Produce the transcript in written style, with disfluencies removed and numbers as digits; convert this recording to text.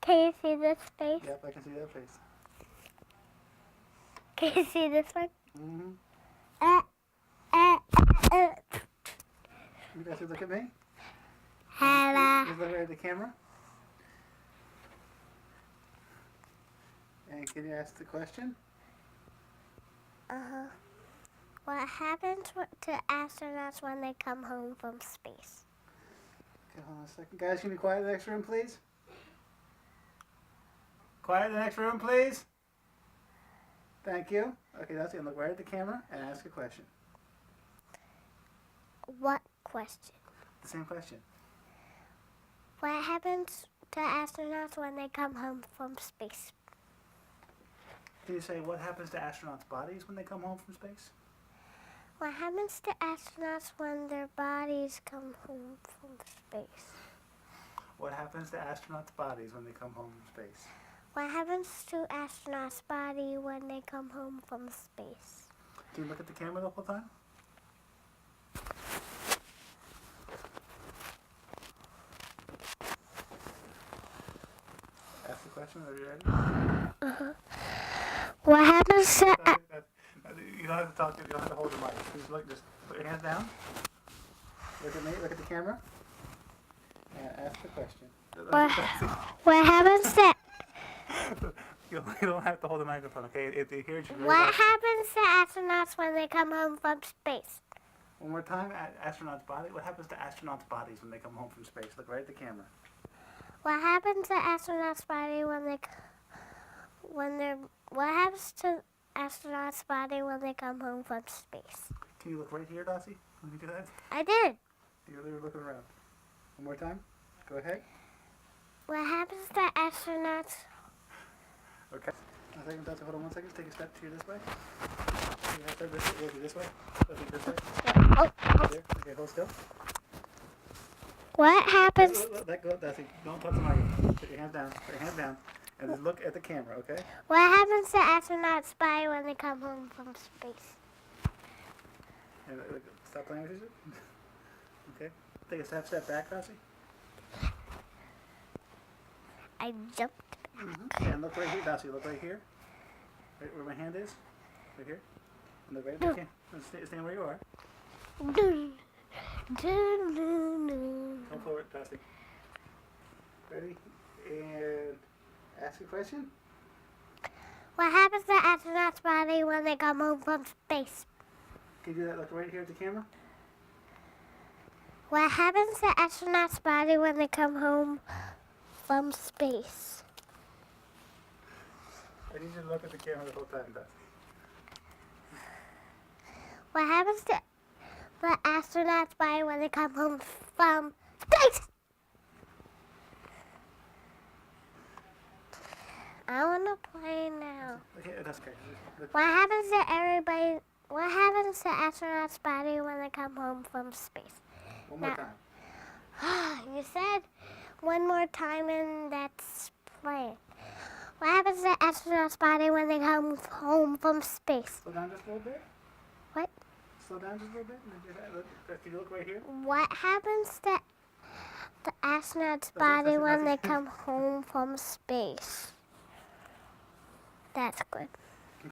Can you see this face? Yep, I can see that face. Can you see this one? Mm-hmm. Uh, uh, uh. You guys look at me. Hello. Just look right at the camera. And can you ask the question? Uh-huh. What happens to astronauts when they come home from space? Okay, hold on a second. Guys, can you be quiet in the next room, please? Quiet in the next room, please. Thank you. Okay, that's it. Look right at the camera and ask a question. What question? The same question. What happens to astronauts when they come home from space? Can you say what happens to astronauts' bodies when they come home from space? What happens to astronauts when their bodies come home from space? What happens to astronauts' bodies when they come home from space? What happens to astronauts' body when they come home from space? Can you look at the camera the whole time? Ask the question. Are you ready? Uh-huh. What happens to... You don't have to talk. You don't have to hold the mic. Just put your hands down. Look at me. Look at the camera. And ask the question. What happens to... You don't have to hold the microphone, okay? If they hear you, What happens to astronauts when they come home from space? One more time. Astronauts' body. What happens to astronauts' bodies when they come home from space? Look right at the camera. What happens to astronauts' body What happens to astronauts' body when they come home from space? Can you look right here, Dassi? Can you do that? I did. You're looking around. One more time. Go ahead. What happens to astronauts? Okay. A second, Dassi. Hold on 1 second. Take a step to this way. You have to step this way. Look this way. Oh. There. Okay, hold still. What happens? Let go, Dassi. Don't touch the microphone. Put your hands down. Put your hands down. And just look at the camera, okay? What happens to astronauts' body when they come home from space? And stop playing with it. Okay. Take a step back, Dassi. I jumped back. Mm-hmm. And look right here, Dassi. Look right here. Right where my hand is. Right here. And look right at the camera. Stand where you are. Come forward, Dassi. Ready? And ask a question. What happens to astronauts' body when they come home from space? Can you do that? Look right here at the camera. What happens to astronauts' body when they come home from space? I need you to look at the camera the whole time, Dassi. What happens to the astronauts' body when they come home from space? I want to play now. Okay, that's okay. What happens to everybody? What happens to astronauts' body when they come home from space? One more time. You said one more time and that's playing. What happens to astronauts' body when they come home from space? Slow down just a little bit. What? Slow down just a little bit. Can you look right here? What happens to the astronauts' body when they come home from space? That's good.